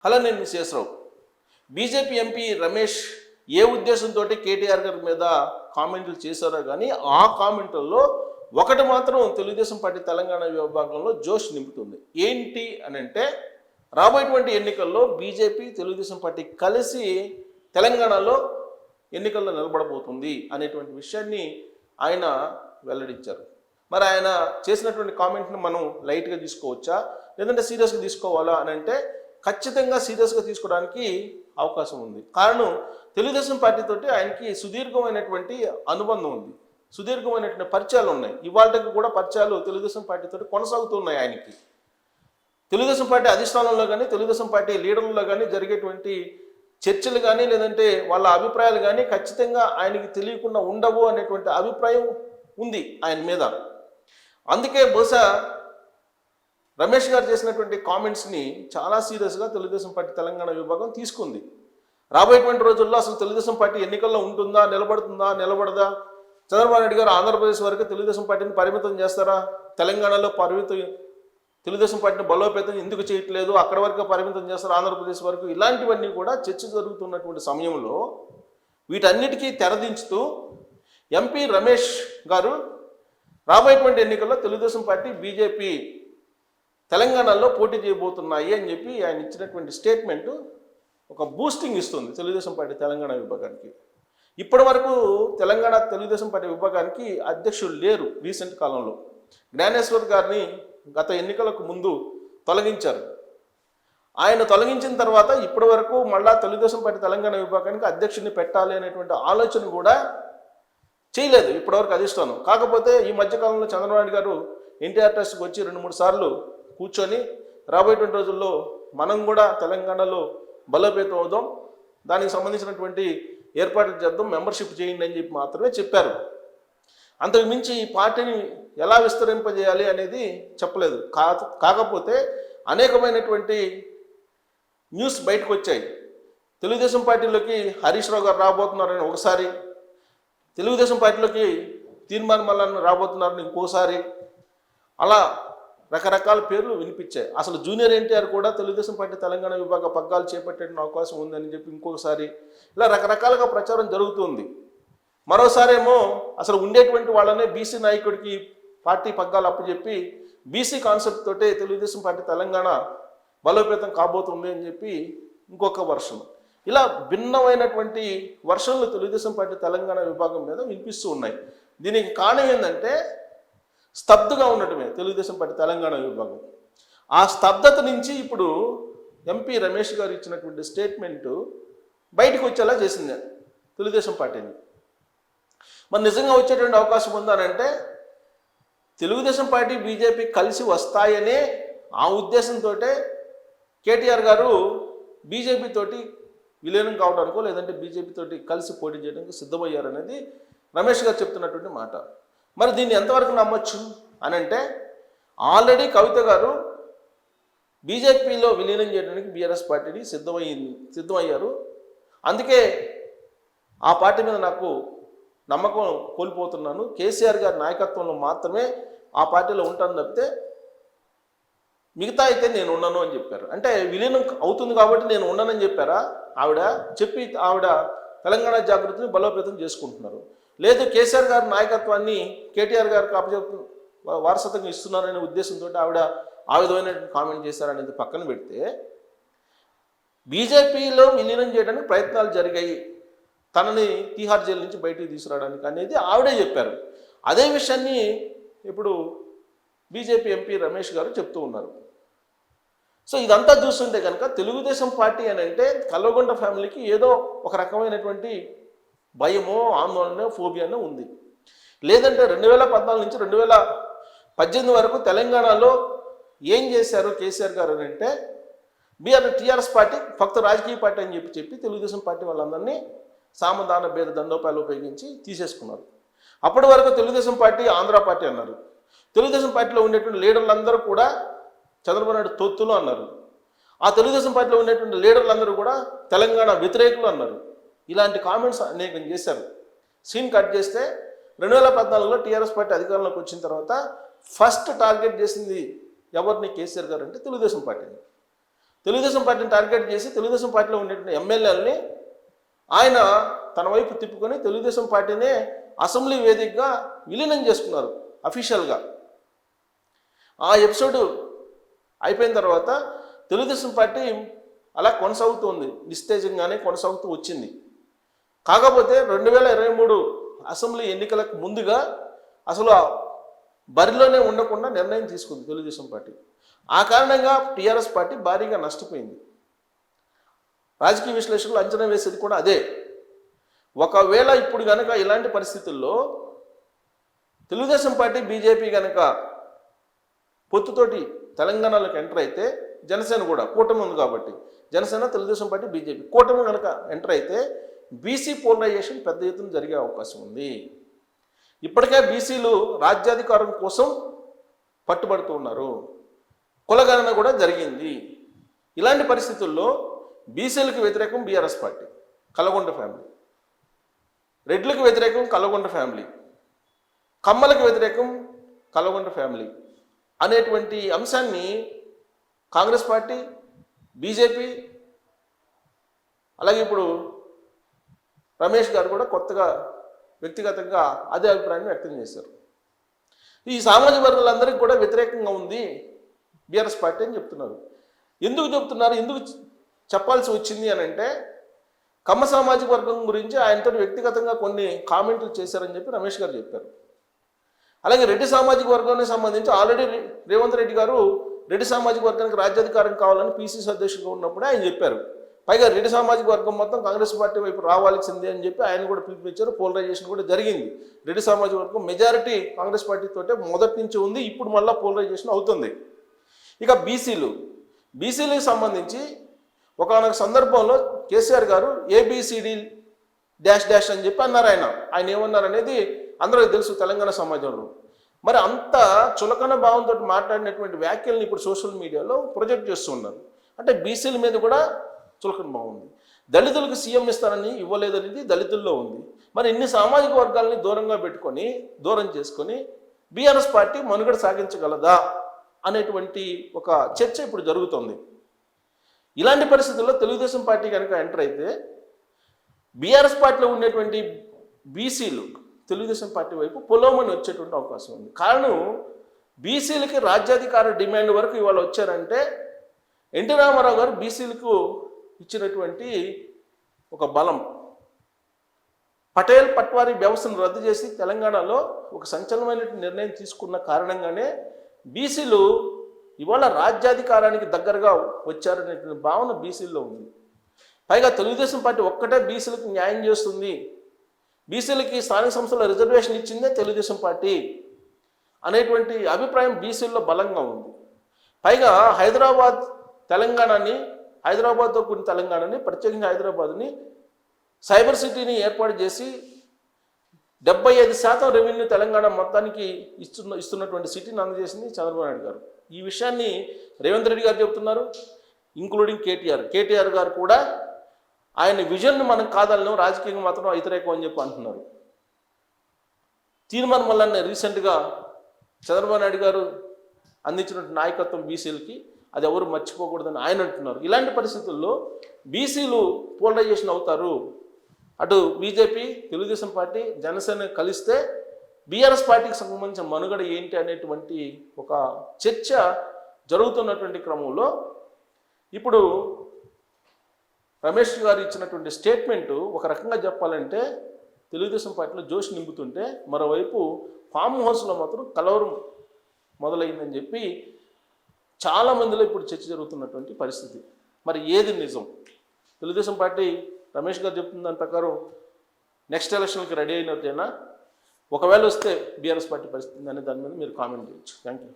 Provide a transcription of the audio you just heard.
Hello, నేను మీ Sesha Rao. BJP MP Ramesh ఏ ఉద్దేశంతో కేటీఆర్ గారి మీద కామెంట్లు చేశారో కానీ ఆ కామెంట్లలో ఒకటి మాత్రం తెలుగుదేశం పార్టీ తెలంగాణ విభాగంలో జోష్ నింపుతుంది. ఏంటి అని అంటే, రాబోయేటువంటి ఎన్నికల్లో బీజేపీ తెలుగుదేశం పార్టీ కలిసి తెలంగాణలో ఎన్నికల్లో నిలబడబోతుంది అనేటువంటి విషయాన్ని ఆయన వెల్లడించారు. మరి ఆయన చేసినటువంటి కామెంట్ని మనం లైట్గా తీసుకోవచ్చా, లేదంటే సీరియస్గా తీసుకోవాలా అని అంటే, ఖచ్చితంగా సీరియస్గా తీసుకోవడానికి అవకాశం ఉంది. కారణం, తెలుగుదేశం పార్టీతోటి ఆయనకి సుదీర్ఘమైనటువంటి అనుబంధం ఉంది, సుదీర్ఘమైనటువంటి పరిచయాలు ఉన్నాయి. ఇవాళకి కూడా పరిచయాలు తెలుగుదేశం పార్టీతో కొనసాగుతున్నాయి. ఆయనకి తెలుగుదేశం పార్టీ అధిష్టానంలో కానీ తెలుగుదేశం పార్టీ లీడర్లలో కానీ జరిగేటువంటి చర్చలు కానీ లేదంటే వాళ్ళ అభిప్రాయాలు కానీ ఖచ్చితంగా ఆయనకి తెలియకుండా ఉండవు అనేటువంటి అభిప్రాయం ఉంది ఆయన మీద. అందుకే బహుశా రమేష్ గారు చేసినటువంటి కామెంట్స్ని చాలా సీరియస్గా తెలుగుదేశం పార్టీ తెలంగాణ విభాగం తీసుకుంది. రాబోయేటువంటి రోజుల్లో అసలు తెలుగుదేశం పార్టీ ఎన్నికల్లో ఉంటుందా, నిలబడదా, చంద్రబాబు నాయుడు గారు ఆంధ్రప్రదేశ్ వరకు తెలుగుదేశం పార్టీని పరిమితం చేస్తారా, తెలంగాణలో తెలుగుదేశం పార్టీని బలోపేతం ఎందుకు చేయట్లేదు, అక్కడ వరకు పరిమితం చేస్తారు ఆంధ్రప్రదేశ్ వరకు, ఇలాంటివన్నీ కూడా చర్చ జరుగుతున్నటువంటి సమయంలో వీటన్నిటికీ తెరదించుతూ ఎంపీ రమేష్ గారు రాబోయేటువంటి ఎన్నికల్లో తెలుగుదేశం పార్టీ బీజేపీ తెలంగాణలో పోటీ చేయబోతున్నాయి అని చెప్పి ఆయన ఇచ్చినటువంటి స్టేట్మెంటు ఒక బూస్టింగ్ ఇస్తుంది తెలుగుదేశం పార్టీ తెలంగాణ విభాగానికి. ఇప్పటి వరకు తెలంగాణ తెలుగుదేశం పార్టీ విభాగానికి అధ్యక్షులు లేరు. రీసెంట్ కాలంలో జ్ఞానేశ్వర్ గారిని గత ఎన్నికలకు ముందు తొలగించారు. ఆయన తొలగించిన తర్వాత ఇప్పటి వరకు మళ్ళా తెలుగుదేశం పార్టీ తెలంగాణ విభాగానికి అధ్యక్షుడిని పెట్టాలి అనేటువంటి ఆలోచన కూడా చేయలేదు ఇప్పటివరకు అధిష్టానం. కాకపోతే ఈ మధ్యకాలంలో చంద్రబాబు నాయుడు గారు ఎన్టీఆర్ ట్రస్ట్కి వచ్చి 2-3 సార్లు కూర్చొని రాబోయేటువంటి రోజుల్లో మనం కూడా తెలంగాణలో బలోపేతం అవుదాం, దానికి సంబంధించినటువంటి ఏర్పాట్లు చేద్దాం, మెంబర్షిప్ చేయండి అని చెప్పి మాత్రమే చెప్పారు. అంతకు మించి ఈ పార్టీని ఎలా విస్తరింపజేయాలి అనేది చెప్పలేదు. కాకపోతే అనేకమైనటువంటి న్యూస్ బయటకు వచ్చాయి. తెలుగుదేశం పార్టీలోకి హరీష్ రావు గారు రాబోతున్నారని ఒకసారి, తెలుగుదేశం పార్టీలోకి తీర్మానం మల్లన్న రాబోతున్నారని ఇంకోసారి, అలా రకరకాల పేర్లు వినిపించాయి. అసలు జూనియర్ ఎన్టీఆర్ కూడా తెలుగుదేశం పార్టీ తెలంగాణ విభాగ పగ్గాలు చేపట్టే అవకాశం ఉందని చెప్పి ఇంకొకసారి, ఇలా రకరకాలుగా ప్రచారం జరుగుతుంది. మరోసారేమో అసలు ఉండేటువంటి వాళ్ళనే బీసీ నాయకుడికి పార్టీ పగ్గాలు అప్పచెప్పి బీసీ కాన్సెప్ట్ తోటే తెలుగుదేశం పార్టీ తెలంగాణ బలోపేతం కాబోతుంది అని చెప్పి ఇంకొక వర్షన్. ఇలా భిన్నమైనటువంటి వర్షన్లు తెలుగుదేశం పార్టీ తెలంగాణ విభాగం మీద వినిపిస్తూ ఉన్నాయి. దీనికి కారణం ఏంటంటే, స్తబ్దుగా ఉండటమే తెలుగుదేశం పార్టీ తెలంగాణ విభాగం. ఆ స్తబ్దత నుంచి ఇప్పుడు ఎంపీ రమేష్ గారు ఇచ్చినటువంటి స్టేట్మెంటు బయటకు వచ్చేలా చేసింది తెలుగుదేశం పార్టీని. మరి నిజంగా వచ్చేటువంటి అవకాశం ఉందనంటే, తెలుగుదేశం పార్టీ బీజేపీ కలిసి వస్తాయనే ఆ ఉద్దేశంతో కేటీఆర్ గారు బీజేపీ తోటి విలీనం కావడానికో లేదంటే బీజేపీ తోటి కలిసి పోటీ చేయడానికి సిద్ధమయ్యారనేది రమేష్ గారు చెప్తున్నటువంటి మాట. మరి దీన్ని ఎంతవరకు నమ్మొచ్చు అని అంటే, ఆల్రెడీ కవిత గారు బీజేపీలో విలీనం చేయడానికి బీఆర్ఎస్ పార్టీని సిద్ధమయ్యారు. అందుకే ఆ పార్టీ మీద నాకు నమ్మకం కోల్పోతున్నాను, కేసీఆర్ గారి నాయకత్వంలో మాత్రమే ఆ పార్టీలో ఉంటాను తప్పితే మిగతా అయితే నేను ఉండను అని చెప్పారు. అంటే విలీనం అవుతుంది కాబట్టి నేను ఉండనని చెప్పారా ఆవిడ? ఆవిడ తెలంగాణ జాగృతిని బలోపేతం చేసుకుంటున్నారు. లేదు, కేసీఆర్ గారి నాయకత్వాన్ని కేటీఆర్ గారికి వారసత్వంగా ఇస్తున్నారనే ఉద్దేశంతో ఆవిడ ఆ విధమైన కామెంట్ చేశారనేది పక్కన పెడితే, బీజేపీలో విలీనం చేయడానికి ప్రయత్నాలు జరిగాయి, తనని తీహార్ జైలు నుంచి బయటికి తీసుకురావడానికి అనేది ఆవిడే చెప్పారు. అదే విషయాన్ని ఇప్పుడు బీజేపీ ఎంపీ రమేష్ గారు చెప్తూ ఉన్నారు. సో ఇదంతా చూస్తుంటే కనుక తెలుగుదేశం పార్టీ అని అంటే కల్వకుంట్ల ఫ్యామిలీకి ఏదో ఒక రకమైనటువంటి భయమో ఆందోళన ఫోబియానో ఉంది. లేదంటే 2014 నుంచి 2018 వరకు తెలంగాణలో ఏం చేశారు కేసీఆర్ గారు అని అంటే, టీఆర్ఎస్ పార్టీ ఫక్త రాజకీయ పార్టీ అని చెప్పి తెలుగుదేశం పార్టీ వాళ్ళందరినీ సామధాన భేద దండోపాయాలు ఉపయోగించి తీసేసుకున్నారు. అప్పటి వరకు తెలుగుదేశం పార్టీ ఆంధ్ర పార్టీ అన్నారు. తెలుగుదేశం పార్టీలో ఉండేటువంటి లీడర్లందరూ కూడా చంద్రబాబు నాయుడు తొత్తులు అన్నారు. ఆ తెలుగుదేశం పార్టీలో ఉండేటువంటి లీడర్లందరూ కూడా తెలంగాణ వ్యతిరేకులు అన్నారు. ఇలాంటి కామెంట్స్ అనేకం చేశారు. సీన్ కట్ చేస్తే 2014లో టీఆర్ఎస్ పార్టీ అధికారంలోకి వచ్చిన తర్వాత ఫస్ట్ టార్గెట్ చేసింది ఎవరిని? కేసీఆర్ గారు అంటే తెలుగుదేశం పార్టీని. తెలుగుదేశం పార్టీని టార్గెట్ చేసి తెలుగుదేశం పార్టీలో ఉండేటువంటి ఎమ్మెల్యేలని ఆయన తన వైపు తిప్పుకొని తెలుగుదేశం పార్టీనే అసెంబ్లీ వేదికగా విలీనం చేసుకున్నారు అఫీషియల్గా. ఆ ఎపిసోడ్ అయిపోయిన తర్వాత తెలుగుదేశం పార్టీ అలా కొనసాగుతుంది, నిస్తేజంగానే కొనసాగుతూ వచ్చింది. కాకపోతే 2023 అసెంబ్లీ ఎన్నికలకు ముందుగా అసలు బరిలోనే ఉండకుండా నిర్ణయం తీసుకుంది తెలుగుదేశం పార్టీ. ఆ కారణంగా టీఆర్ఎస్ పార్టీ భారీగా నష్టపోయింది. రాజకీయ విశ్లేషకులు అంచనా వేసేది కూడా అదే. ఒకవేళ ఇప్పుడు కనుక ఇలాంటి పరిస్థితుల్లో తెలుగుదేశం పార్టీ బీజేపీ కనుక పొత్తుతోటి తెలంగాణలోకి ఎంటర్ అయితే, జనసేన కూడా కూటమి ఉంది కాబట్టి జనసేన, తెలుగుదేశం పార్టీ, బీజేపీ కూటమి కనుక ఎంటర్ అయితే బీసీ పోలరైజేషన్ పెద్ద ఎత్తున జరిగే అవకాశం ఉంది. ఇప్పటికే బీసీలు రాజ్యాధికారం కోసం పట్టుబడుతూ ఉన్నారు. కులగణన కూడా జరిగింది. ఇలాంటి పరిస్థితుల్లో బీసీలకు వ్యతిరేకం బీఆర్ఎస్ పార్టీ, కల్లగొండ ఫ్యామిలీ, రెడ్లకు వ్యతిరేకం కల్లగొండ ఫ్యామిలీ, కమ్మలకు వ్యతిరేకం కల్లగొండ ఫ్యామిలీ అనేటువంటి అంశాన్ని కాంగ్రెస్ పార్టీ, బీజేపీ, అలాగే ఇప్పుడు రమేష్ గారు కూడా కొత్తగా వ్యక్తిగతంగా అదే అభిప్రాయాన్ని వ్యక్తం చేశారు. ఈ సామాజిక వర్గాలందరికీ కూడా వ్యతిరేకంగా ఉంది బీఆర్ఎస్ పార్టీ అని చెప్తున్నారు. ఎందుకు చెప్తున్నారు, ఎందుకు చెప్పాల్సి వచ్చింది అని అంటే, కమ్మ సామాజిక వర్గం గురించి ఆయనతో వ్యక్తిగతంగా కొన్ని కామెంట్లు చేశారని చెప్పి రమేష్ గారు చెప్పారు. అలాగే రెడ్డి సామాజిక వర్గానికి సంబంధించి ఆల్రెడీ రేవంత్ రెడ్డి గారు రెడ్డి సామాజిక వర్గానికి రాజ్యాధికారం కావాలని పీసీసీ అధ్యక్షుడిగా ఉన్నప్పుడే ఆయన చెప్పారు. పైగా రెడ్డి సామాజిక వర్గం మొత్తం కాంగ్రెస్ పార్టీ వైపు రావాల్సిందే అని చెప్పి ఆయన కూడా పిలుపునిచ్చారు. పోలరైజేషన్ కూడా జరిగింది. రెడ్డి సామాజిక వర్గం మెజారిటీ కాంగ్రెస్ పార్టీతోటే మొదటి నుంచి ఉంది. ఇప్పుడు మళ్ళీ పోలరైజేషన్ అవుతుంది. ఇక బీసీలకు సంబంధించి ఒకనొక సందర్భంలో కేసీఆర్ గారు ఏబిసిడి డాష్ డాష్ అని చెప్పి అన్నారు. ఆయన ఏమన్నారు అనేది అందరికీ తెలుసు తెలంగాణ సమాజంలో. మరి అంత చులకన భావంతో మాట్లాడినటువంటి వ్యాఖ్యల్ని ఇప్పుడు సోషల్ మీడియాలో ప్రొజెక్ట్ చేస్తూ ఉన్నారు. అంటే బీసీల మీద కూడా చులకన భావం ఉంది. దళితులకు సీఎం ఇస్తానని ఇవ్వలేదనేది దళితుల్లో ఉంది. మరి ఇన్ని సామాజిక వర్గాలని దూరం చేసుకొని బీఆర్ఎస్ పార్టీ మనుగడ సాగించగలదా అనేటువంటి ఒక చర్చ ఇప్పుడు జరుగుతోంది. ఇలాంటి పరిస్థితుల్లో తెలుగుదేశం పార్టీ కనుక ఎంటర్ అయితే బీఆర్ఎస్ పార్టీలో ఉండేటువంటి బీసీలు తెలుగుదేశం పార్టీ వైపు పొలోమని వచ్చేటువంటి అవకాశం ఉంది. కారణం, బీసీలకి రాజ్యాధికార డిమాండ్ వరకు ఇవాళ వచ్చారంటే ఎన్టీ రామారావు గారు బీసీలకు ఇచ్చినటువంటి ఒక బలం. పటేల్ పట్వారీ వ్యవస్థను రద్దు చేసి తెలంగాణలో ఒక సంచలనమైన నిర్ణయం తీసుకున్న కారణంగానే బీసీలు ఇవాళ రాజ్యాధికారానికి దగ్గరగా వచ్చారనేటువంటి భావన బీసీల్లో ఉంది. పైగా తెలుగుదేశం పార్టీ ఒక్కటే బీసీలకు న్యాయం చేస్తుంది, బీసీలకి స్థానిక సంస్థల రిజర్వేషన్ ఇచ్చిందే తెలుగుదేశం పార్టీ అనేటువంటి అభిప్రాయం బీసీల్లో బలంగా ఉంది. పైగా హైదరాబాద్తో కూడిన తెలంగాణని, ప్రత్యేకంగా హైదరాబాద్ని సైబర్ సిటీని ఏర్పాటు చేసి 75% రెవెన్యూ తెలంగాణ మొత్తానికి ఇస్తున్నటువంటి సిటీని అందజేసింది చంద్రబాబు నాయుడు గారు. ఈ విషయాన్ని రేవంత్ రెడ్డి గారు చెబుతున్నారు, ఇంక్లూడింగ్ కేటీఆర్ గారు కూడా ఆయన విజన్ను మనం కాదలను, రాజకీయంగా మాత్రం వ్యతిరేకం అని చెప్పి అంటున్నారు. తీర్మానం వల్ల రీసెంట్గా చంద్రబాబు నాయుడు గారు అందించినటువంటి నాయకత్వం బీసీలకి అది ఎవరు మర్చిపోకూడదని ఆయన అంటున్నారు. ఇలాంటి పరిస్థితుల్లో బీసీలు పోలరైజేషన్ అవుతారు. అటు బీజేపీ, తెలుగుదేశం పార్టీ, జనసేన కలిస్తే బీఆర్ఎస్ పార్టీకి సంబంధించిన మనుగడ ఏంటి అనేటువంటి ఒక చర్చ జరుగుతున్నటువంటి క్రమంలో ఇప్పుడు రమేష్ గారు ఇచ్చినటువంటి స్టేట్మెంటు ఒక రకంగా చెప్పాలంటే తెలుగుదేశం పార్టీలో జోష్ నింపుతుంటే, మరోవైపు ఫామ్ హౌస్లో మాత్రం కలవరం మొదలైందని చెప్పి చాలామందిలో ఇప్పుడు చర్చ జరుగుతున్నటువంటి పరిస్థితి. మరి ఏది నిజం? తెలుగుదేశం పార్టీ రమేష్ గారు చెప్తున్న దాని ప్రకారం నెక్స్ట్ ఎలక్షన్కి రెడీ అయినట్టేనా? ఒకవేళ వస్తే బీఆర్ఎస్ పార్టీ పరిస్థితి అనే దాని మీద మీరు కామెంట్ చేయొచ్చు. Thank you.